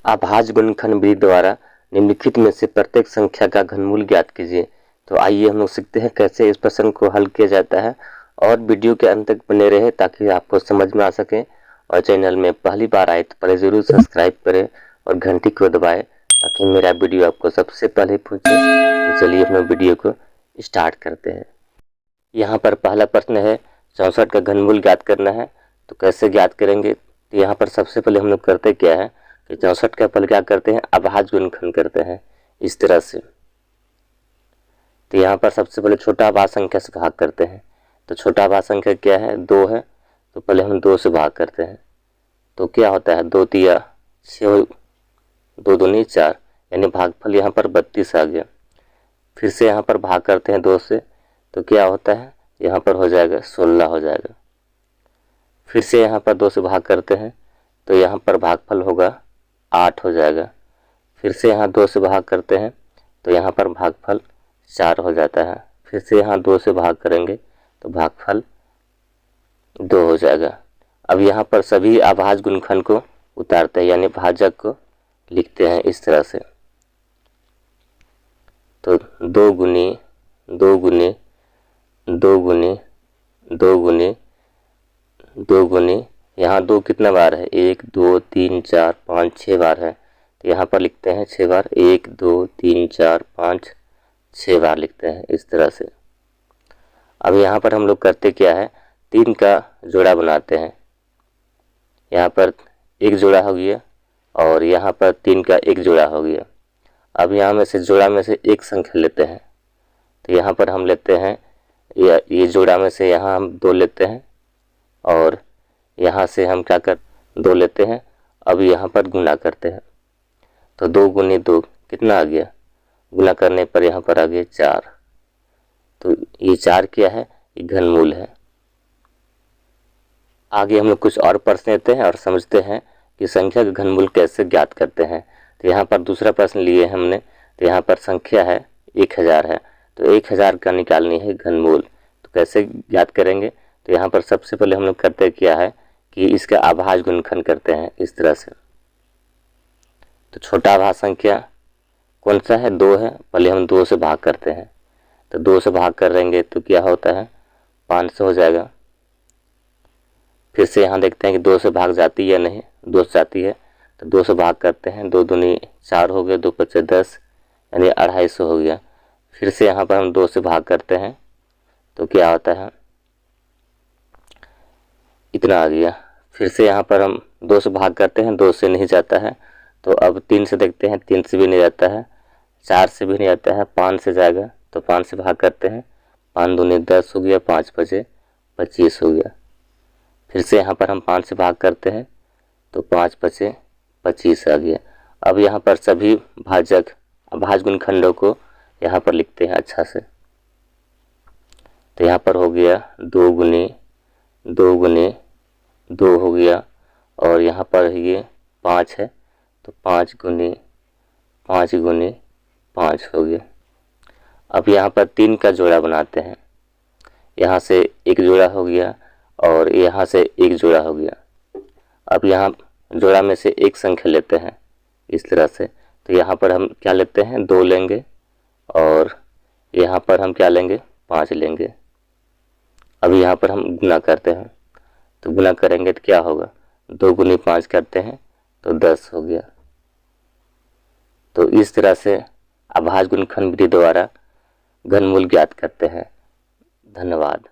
अभाज्य गुणनखंड विधि द्वारा निम्नलिखित में से प्रत्येक संख्या का घनमूल ज्ञात कीजिए। तो आइए हम लोग सीखते हैं कैसे इस प्रश्न को हल किया जाता है, और वीडियो के अंत तक बने रहे ताकि आपको समझ में आ सके। और चैनल में पहली बार आए तो पहले ज़रूर सब्सक्राइब करें और घंटी को दबाएं ताकि मेरा वीडियो आपको सबसे पहले पहुंचे। तो चलिए हम वीडियो को स्टार्ट करते हैं। यहाँ पर पहला प्रश्न है 64 का घनमूल ज्ञात करना है। तो कैसे ज्ञात करेंगे? तो यहाँ पर सबसे पहले हम लोग करते क्या है कि 64 का पहले क्या करते हैं, अभाज्य गुणनखंड करते हैं इस तरह से। तो यहाँ पर सबसे पहले छोटा अभाज्य संख्या से भाग करते हैं। तो छोटा अभाज्य संख्या क्या है, 2 है। तो पहले हम 2 से भाग करते हैं। तो क्या होता है, 2 तिया 6, 2 दूनी 4, यानी भागफल यहाँ पर 32 आ गया। फिर से यहाँ पर भाग करते हैं 2 से, तो क्या होता है, यहाँ पर हो जाएगा 16 हो जाएगा। फिर से यहाँ पर 2 से भाग करते हैं तो यहाँ पर भागफल होगा 8 हो जाएगा। फिर से यहाँ 2 से भाग करते हैं तो यहाँ पर भागफल 4 हो जाता है। फिर से यहाँ 2 से भाग करेंगे तो भागफल 2 हो जाएगा। अब यहाँ पर सभी अभाज्य गुणनखंड को उतारते हैं, यानी भाजक को लिखते हैं इस तरह से। तो 2 गुनी 2 गुनी 2 गुनी 2 गुनी 2 गुनी, यहाँ 2 कितना बार है, 1 2 3 4 5 6 बार है। तो यहाँ पर लिखते हैं 6 बार, 1 2 3 4 5 6 बार लिखते हैं इस तरह से। अब यहाँ पर हम लोग करते क्या है, 3 का जोड़ा बनाते हैं। यहाँ पर एक जोड़ा हो गया और यहाँ पर 3 का एक जोड़ा हो गया। अब यहाँ में से जोड़ा में से एक संख्या लेते हैं। तो यहाँ पर हम लेते हैं ये जोड़ा में से यहाँ हम 2 लेते हैं और यहाँ से हम क्या कर 2 लेते हैं। अब यहाँ पर गुना करते हैं। तो 2 गुनी 2 कितना आ गया, गुना करने पर यहाँ पर आ गया 4। तो ये 4 क्या है, ये घनमूल है। आगे हम लोग कुछ और प्रश्न लेते हैं और समझते हैं कि संख्या का घनमूल कैसे ज्ञात करते हैं। तो यहाँ पर दूसरा प्रश्न लिए हमने। तो यहाँ पर संख्या है 1000 है, तो 1000 का निकालनी है घनमूल। तो कैसे ज्ञात करेंगे? तो यहाँ पर सबसे पहले हम लोग करते क्या है कि इसका अभाज्य गुणनखंड करते हैं इस तरह से। तो छोटा अभाज्य संख्या कौन सा है, 2 है। पहले हम 2 से भाग करते हैं। तो 2 से भाग करेंगे तो क्या होता है, 500 हो जाएगा। फिर से यहाँ देखते हैं कि 2 से भाग जाती है या नहीं, 2 से जाती है। तो 2 से भाग करते हैं, 2 दूनी 4 हो गया, 2 पचे 10, यानी 250 हो गया। फिर से यहाँ पर हम 2 से भाग करते हैं तो क्या होता है, इतना आ गया। फिर से यहाँ पर हम 2 से भाग करते हैं, 2 से नहीं जाता है। तो अब 3 से देखते हैं, 3 से भी नहीं जाता है, 4 से भी नहीं जाता है, 5 से जाएगा। तो 5 से भाग करते हैं, 5 दूनी 10 हो गया, 5 पचे 25 हो गया। फिर से यहाँ पर हम 5 से भाग करते हैं तो 5 पचे 25 आ गया। अब यहाँ पर सभी भाजक अभाज्य गुणनखंडों को यहाँ पर लिखते हैं अच्छा से। तो यहाँ पर हो गया 2 गुनी 2 गुनी 2 हो गया, और यहाँ पर ये 5 है तो 5 गुनी 5 गुनी 5 हो गया। अब यहाँ पर 3 का जोड़ा बनाते हैं। यहाँ से एक जोड़ा हो गया और यहाँ से एक जोड़ा हो गया। अब यहाँ जोड़ा में से एक संख्या लेते हैं इस तरह से। तो यहाँ पर हम क्या लेते हैं, 2 लेंगे और यहाँ पर हम क्या लेंगे, 5 लेंगे। अब यहाँ पर हम गुना करते हैं। तो गुना करेंगे तो क्या होगा, 2 गुनी 5 करते हैं तो 10 हो गया। तो इस तरह से अभाज्य गुणनखंड विधि द्वारा घनमूल ज्ञात करते हैं। धन्यवाद।